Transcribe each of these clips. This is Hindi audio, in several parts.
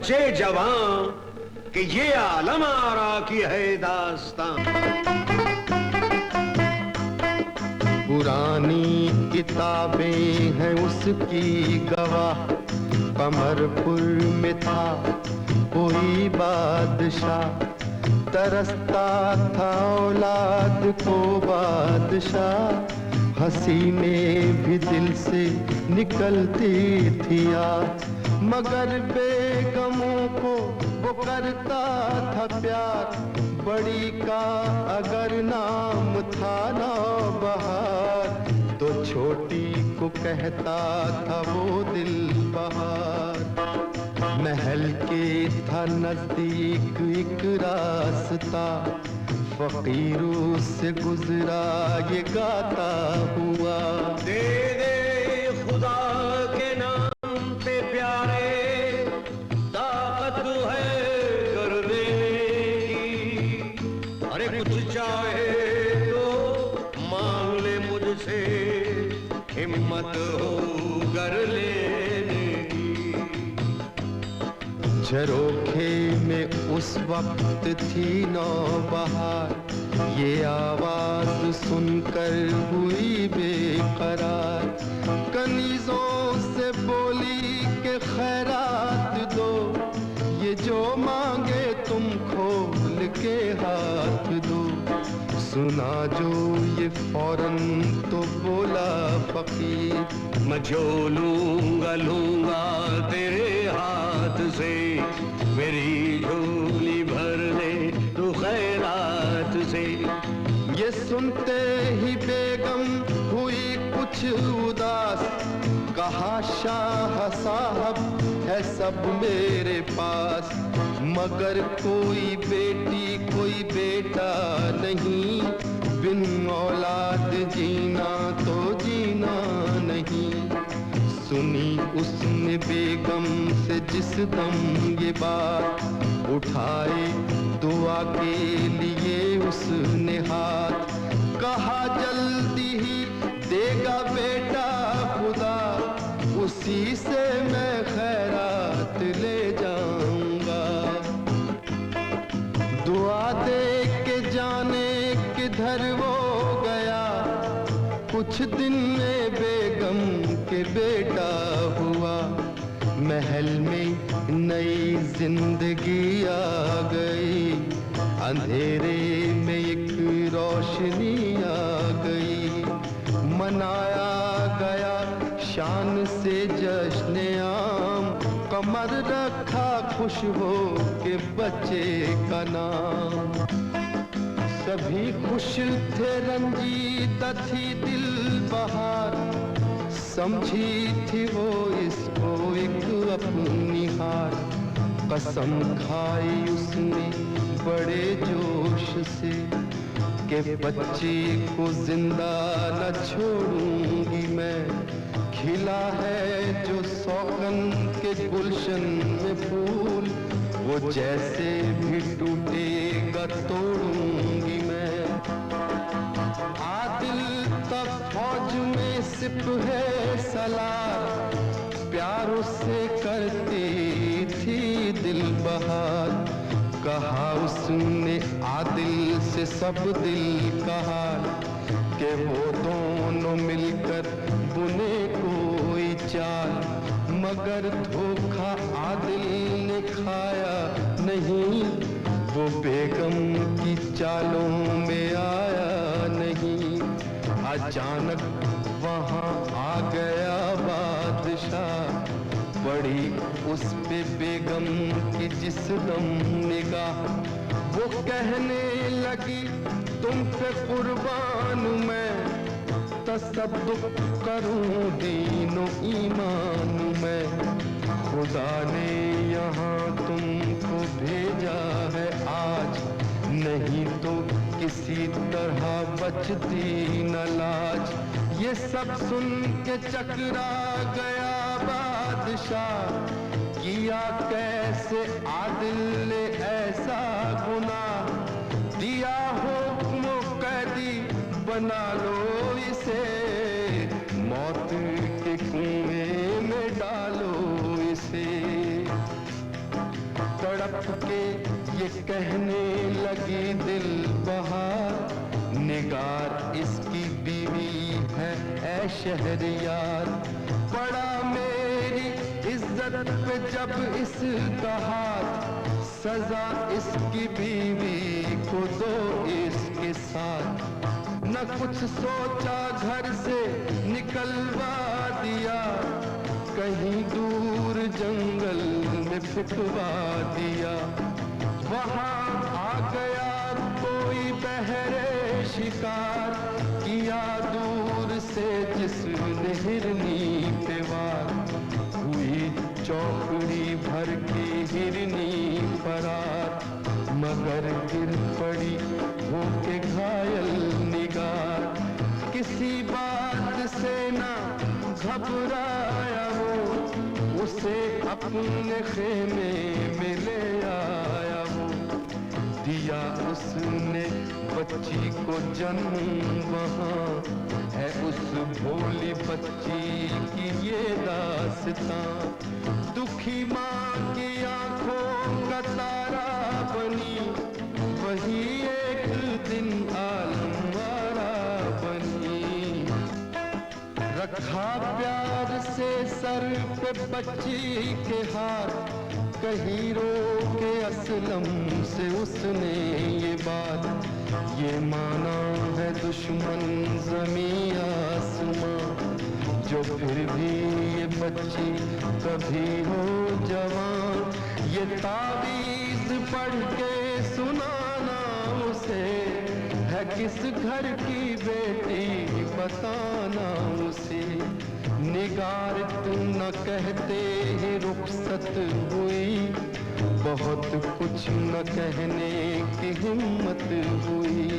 बच्चे जवान कि ये आलम आरा की है दास्तां। पुरानी किताबें हैं उसकी गवाह, कमरपुर में था कोई बादशाह, तरसता था औलाद को बादशाह, हसीनें भी दिल से निकलती थी आज, मगर बेगमों को वो करता था प्यार, बड़ी का अगर नाम था नौबहार, तो छोटी को कहता था वो दिल बहार। महल के था नजदीक एक रास्ता, फकीरों से गुजरा ये गाता हुआ। दे दे खुदा के नाम पे प्यारे, ताकत है करने की, अरे कुछ चाहे तो मांग ले मुझसे, हिम्मत हो कर लेने की। झरोखे में उस वक्त थी नौबहार, ये आवाज सुनकर हुई बेकरार, कनीजों से बोली के खैरात दो, ये जो मांगे तुम खोल के हाथ दो, सुना जो ये फौरन तो बोला फकीर, मैं जो लूंगा लूंगा तेरे हाथ से, मेरी झोली भर दे तू खैरात से। ये सुनते ही बेगम हुई कुछ उदास, कहा शाह साहब है सब मेरे पास, मगर कोई बेटी कोई बेटा नहीं, बिन औलाद जीना तो जीना नहीं। सुनी उसने बेगम से जिस दम ये बात, उठाए दुआ के लिए उसने हाथ, कहा जल्दी ही देगा बेटा खुदा, उसी से मैं खैरात ले जाऊंगा। दुआ दे के जाने किधर वो गया, कुछ दिन में बेगम के बेटा हुआ, महल में नई जिंदगी आ गई, अंधेरे में एक रोशनी आ गई, मनाया गया शान से जश्न आम, कमर रखा खुश हो के बच्चे का नाम। सभी खुश थे रंजीदा थी दिल बहार, समझी थी वो इसको एक अपनी हार, कसम खाई उसने बड़े जोश से कि बच्चे को जिंदा न छोड़ूंगी मैं, खिला है जो सौगन के गुलशन में फूल, वो जैसे भी टूटेगा तोड़ूंगी मैं। आदिल तब फौज में सिप है सलार, प्यार उससे करती थी दिल बहार, कहा उसने आदिल से सब दिल कहा, कि वो दोनों मिलकर बुने कोई चाल, मगर धोखा आदिल ने खाया नहीं, वो बेगम की चालों में आया नहीं। अचानक वहाँ आ गया बादशाह, पड़ी उस पे बेगम की जिस दम निगाह, वो कहने लगी तुम पे कुर्बान मैं, तसद्दुक करूं दीनो ईमान मैं, खुदा ने यहाँ तुमको भेजा है आज, नहीं तो किसी तरह बचती न लाज। ये सब सुन के चकरा गया बादशाह, किया कैसे आदिल ने ऐसा गुनाह, दिया हुक्म कैदी बना लो इसे, मौत के कुएं में डालो इसे। के ये कहने लगी दिल बहार, निगार इसकी बीवी है ऐ शहरयार। पड़ा मेरी इज्जत पे जब इसका हाथ, सजा इसकी बीवी को दो इसके साथ। न कुछ सोचा घर से निकलवा दिया, कहीं दूर जंगल में फिकवा दिया। वहाँ आ गया कोई बहरे शिकार, किया दूर से जिसने हिरनी पे वार। हुई चौकड़ी भर की हिरनी फरार, मगर गिर पड़ी होके घायल निगार। किसी बात से ना घबराया वो, उसे अपने खेमे में ले आया वो। दिया उसने बच्ची को जन्म वहाँ, है उस भोली बच्ची की ये दास्तां। दुखी माँ की आंखों का तारा बनी, वही एक दिन आलम वारा बनी। रखा प्यार से सर पे बच्ची के हार, कहीं रो के असलम से उसने ये बात। ये माना है दुश्मन ज़मीं आसमां, जो फिर भी ये बच्ची कभी हो जवान। ये तावीज़ पढ़ के सुनाना उसे, है किस घर की बेटी बताना उसे। निगार तुम न कहते ही रुखसत हुई, बहुत कुछ न कहने की हिम्मत हुई।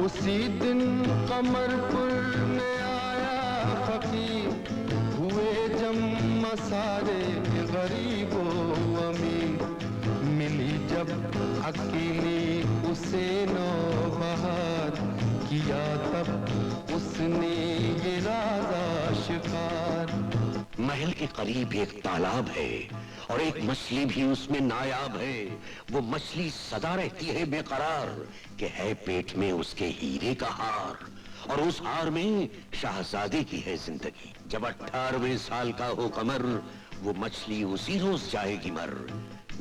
उसी दिन कमरपुर में आया फकीर, हुए जम्मा सारे गरीबो अमीर। मिली जब अकेली उसे नौबहार, किया तब उसने ये राजा शिकार। महल के करीब एक तालाब है और एक मछली भी उसमें नायाब है। वो मछली सदा रहती है बेकरार, कि है पेट में उसके हीरे का हार, और उस हार में शहजादे की है जिंदगी। जब 18वें साल का हो कमर, वो मछली उसी रोज जाएगी मर।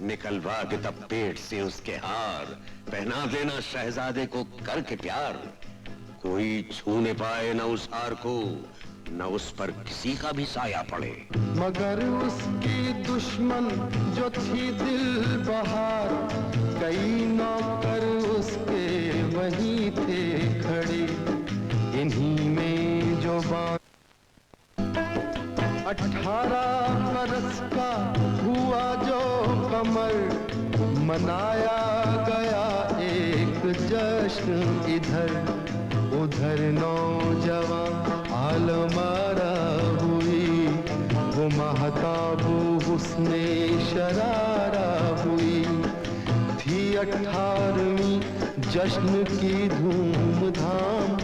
निकलवा के तब पेट से उसके हार, पहना देना शहजादे को करके प्यार। कोई छू न पाए न उस हार को, न उस पर किसी का भी साया पड़े। मगर उसकी दुश्मन जो थी दिल बहार, कई नौकर उसके वहीं थे खड़े। इन्हीं में जो 18 बरस का हुआ जो कमर, मनाया गया एक जश्न इधर उधर। नौजवान आलमारा हुई, वो महताबू हुस्ने शरारा हुई। थी 18वीं जश्न की धूमधाम,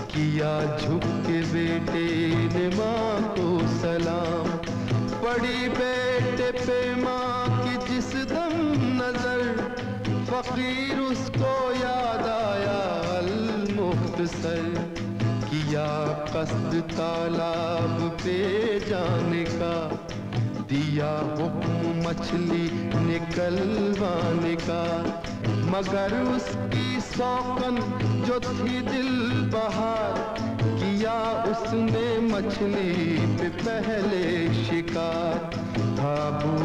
किया झुक के बेटे ने माँ को सलाम। पड़ी बेटे पे माँ की जिस दम नजर, फकीर उसको याद आया अल मुख्तसर। किया कस्द तालाब पे जाने का, दिया हुक्म मछली निकलवाने का। मगर उसकी सौकन जो थी दिल बहार, किया उसने मछली पे पहले शिकार। था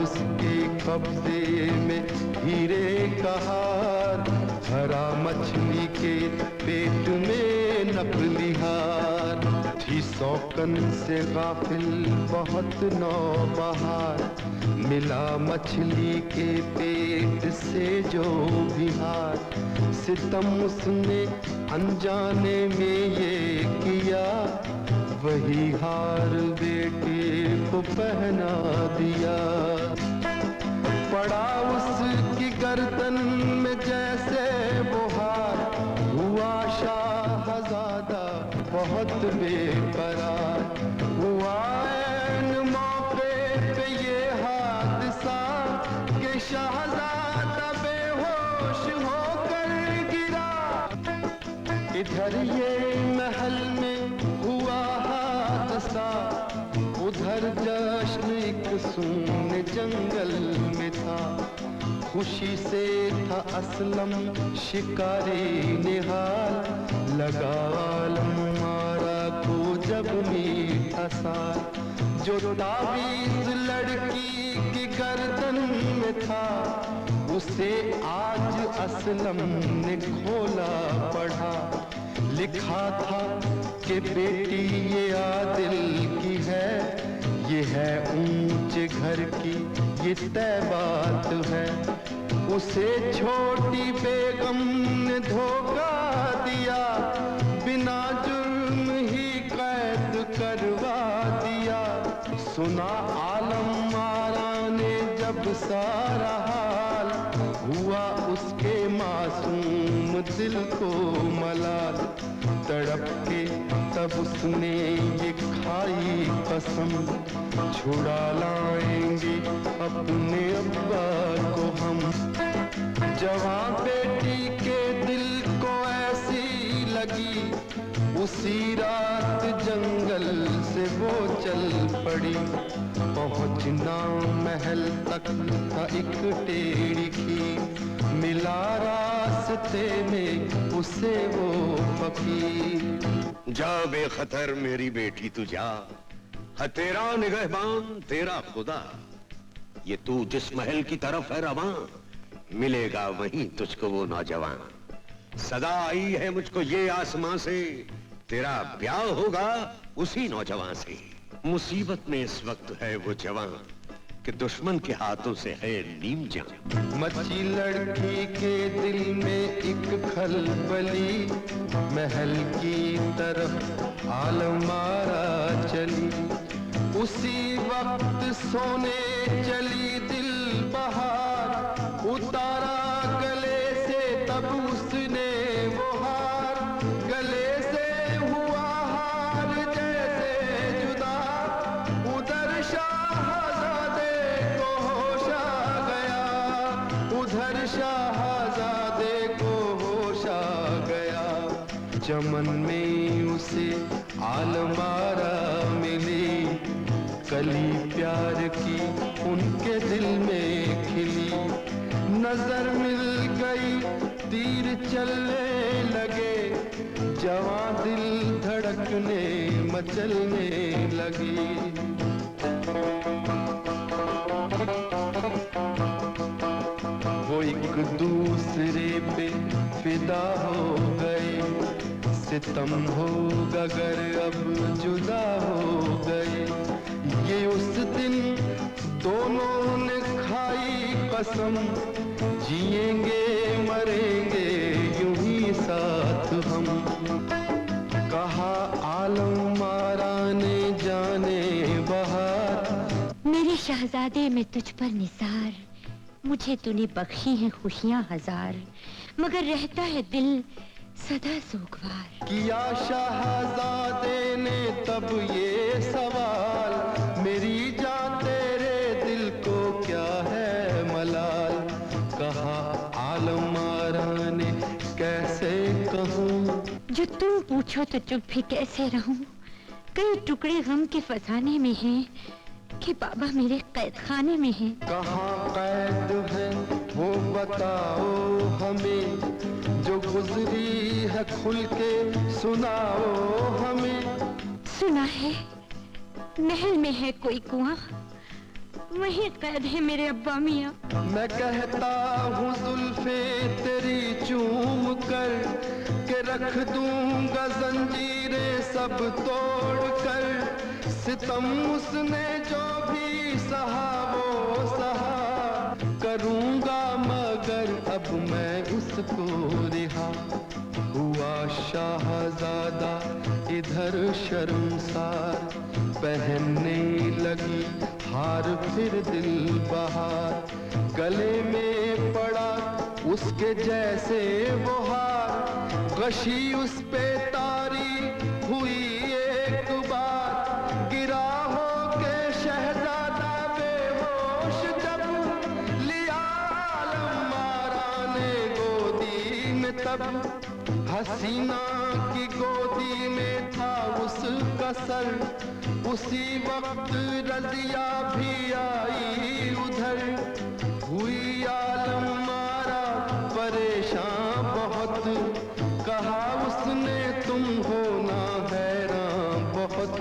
उसके कब्जे में हीरे का हार, भरा मछली के पेट में नकलिहार। थी सौकन से गाफिल बहुत नौबहार, मिला मछली के पेट से जो बिहार। सितम उसने अनजाने में ये किया, वही हार बेटे को पहना दिया। पड़ा उसकी गर्दन में जैसे वो हार, हुआ शाहजादा बहुत बेकरार। हुआ ऐन मौके पे ये हादसा कि शहजादा इधर ये महल में हुआ हादसा, उधर जश्न एक सुन जंगल में था। खुशी से था असलम शिकारी निहाल, लगा आलम मारा को जब मीठा साल। जो तावीज़ लड़की की गर्दन में था, उसे आज असलम ने खोला पढ़ा। लिखा था कि बेटी ये आदिल की है, ये है ऊंचे घर की ये तय बात है। उसे छोटी बेगम ने धोखा दिया, बिना जुर्म ही कैद करवा दिया। सुना आलम आरा ने जब सारा हाल, हुआ उसके मासूम दिल को मलाल। तड़प के तब उसने ये खाई कसम, छुड़ा लाएंगे अपने अब्बा को हम। जवां बेटी के दिल को ऐसी लगी, उसी रात जंगल से वो चल पड़ी। पहुंचना महल तक था एक टेढ़ी खीर, मिला रास्ते में उसे वो फकीर। जा बेखतर मेरी बेटी तू जा, है तेरा निगहबान तेरा खुदा। ये तू जिस महल की तरफ है रवां, मिलेगा वहीं तुझको वो नौजवान। सदा आई है मुझको ये आसमां से, तेरा ब्याह होगा उसी नौजवान से। मुसीबत में इस वक्त है वो जवान, कि दुश्मन के हाथों से है नीम जान। मची लड़की के दिल में एक खलबली, महल की तरफ आलम आरा चली। उसी वक्त सोने चली दिल बहार, उतारा गले से तब उसने वो हार। गले से हुआ हार जैसे जुदा, उधर शाहजादे को होश आ गया, उधर शाहजादे को होश आ गया। चमन में उसे आलम आरा मिली, कली प्यार की उनके दिल में खिली। नजर मिल गई तीर चलने लगे, जवां दिल धड़कने मचलने लगी। वो एक दूसरे पे फिदा हो गए, सितम होगा गर अब जुदा हो गए। ये उस दिन दोनों ने खाई कसम, जिएंगे मरेंगे यूं ही साथ हम। कहा आलम आरा ने जाने बहार, मेरे शहजादे में तुझ पर निसार। मुझे तूने बख्शी हैं खुशियां हजार, मगर रहता है दिल सदा सोगवार। किया शहजादे ने तब ये सवाल, मेरी जान तेरे दिल को क्या है मलाल। कहा आलम आरा ने कैसे कहूँ, जो तुम पूछो तो चुप भी कैसे रहूं। कई टुकड़े गम के फसाने में हैं, कि बाबा मेरे कैद खाने में हैं। कहाँ कैद है वो बताओ हमें, जो गुजरी है खुल के सुनाओ हमें। सुना है महल में है कोई कुआं, वहीं कैद है मेरे अब्बा मियाँ। मैं कहता हूँ जुल्फे तेरी चूम कर, के रख दूंगा जंजीरें सब तोड़ कर। सितम उसने जो भी सहा वो सहा, करूंगा मगर अब मैं उसको रिहा। हुआ शाहजादा इधर शर्मसार, पहनने लगी हार फिर दिल बहार। गले में पड़ा उसके जैसे वो हार, गशी उस पे तारी हुई एक बार। गिरा हो के शहजादा बेहोश जब, लिया आलम आरा ने गोदी में तब। हसीना की गोदी में था उसका सर, उसी वक्त रजिया भी आई उधर। हुई आलम मारा परेशान बहुत, कहा उसने तुम हो ना हैरान बहुत।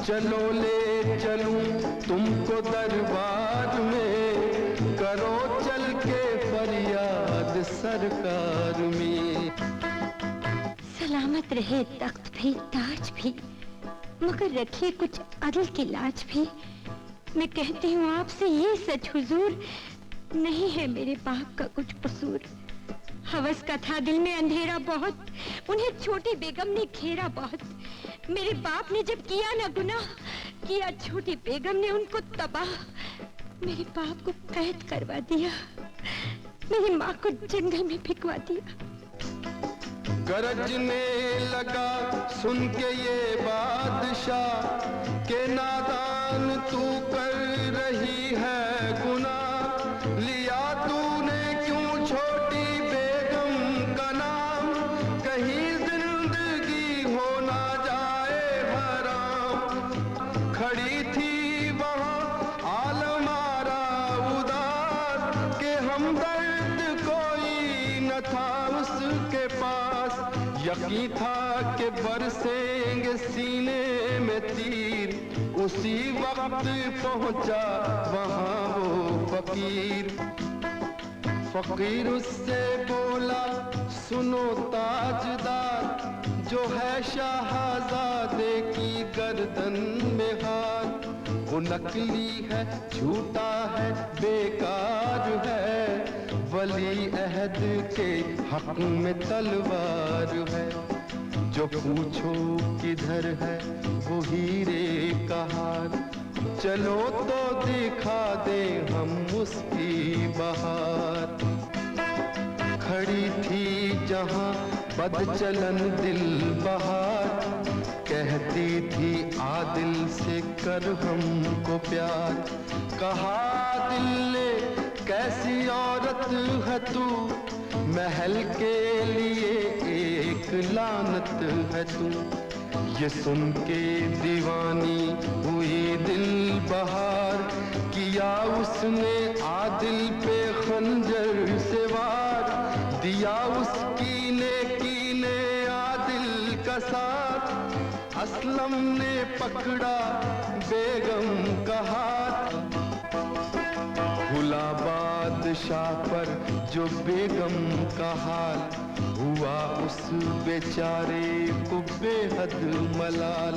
चलो ले चलूं तुमको दरबार में, करो चल के फरियाद सरकार में। सलामत रहे तख्त भी ताज भी, मगर रखिए कुछ अदल की लाज भी। मैं कहती हूँ आपसे ये सच हुजूर, नहीं है मेरे बाप का कुछ कसूर। हवस का था दिल में अंधेरा बहुत, उन्हें छोटी बेगम ने घेरा बहुत। मेरे बाप ने जब किया ना गुनाह, किया छोटी बेगम ने उनको तबाह। मेरे बाप को कैद करवा दिया, मेरी माँ को जंगल में फिकवा दिया। गरजने लगा सुन के ये बादशाह, के नादान तू कर रही है गुनाह। लिया तूने क्यों छोटी बेगम का नाम, कहीं जिंदगी हो ना जाए हराम। खड़ी थी वहाँ आलमारा उदास, के हमदर्द कोई न था उसके पास। यकीन था कि बरसेंगे सीने में तीर, उसी वक्त पहुंचा वहां वो फकीर। फकीर उससे बोला सुनो ताजदार, जो है शाहजादे की गर्दन में हार, वो नकली है झूठा है बेकार है। वली अहद के हक में तलवार है, जो पूछो किधर है वो हीरे का हार। चलो तो दिखा दे हम उसकी बहार। खड़ी थी जहां बदचलन दिल बहार, कहती थी आदिल से कर हमको प्यार। कहा दिल ने कैसी औरत है तू, महल के लिए एक लानत है तू। ये सुन के दीवानी हुई दिल बहार, किया उसने आदिल पे खंजर से वार। दिया उसकी नेकी ने आदिल का साथ, असलम ने पकड़ा बेगम का हाथ। हुला बादशाह पर जो बेगम का हाल, हुआ उस बेचारे को बेहद मलाल।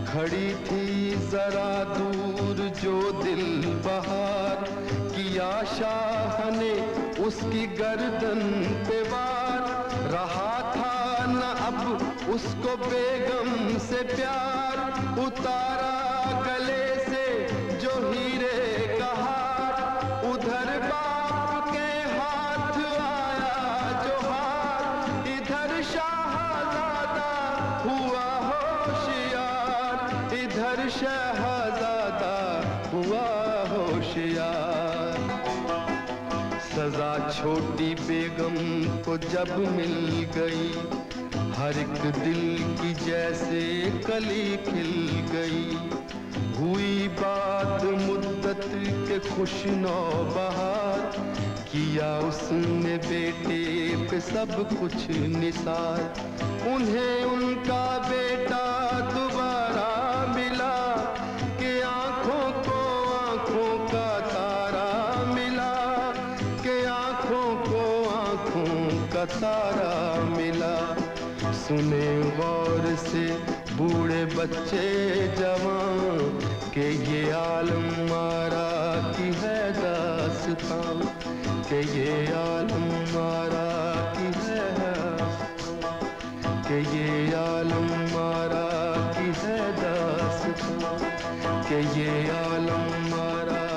खड़ी थी जरा दूर जो दिल बहार, किया शाह ने उसकी गर्दन पे वार। रहा था न अब उसको बेगम से प्यार, उतारा गले से जो हीरे का हार। उधर बाप के हाथ आया जो हार, इधर शाहजादा हुआ होशियार। इधर शहजादा हुआ होशियार। सजा छोटी बेगम को जब मिल गई, हर एक दिल की जैसे कली खिल गई। हुई बात मुद्दत के खुशनौ बहार, किया उसने बेटे पे सब कुछ निसार। उन्हें उनका बेटा दोबारा मिला, कि आंखों को आंखों का तारा मिला। कि आंखों को आंखों का तारा मिला। सुने गौर से बूढ़े बच्चे जवान, के ये आलम मारा की है दास्तां। के ये आलम मारा की है, के ये आलम मारा की है दास्तां। के ये आलम मारा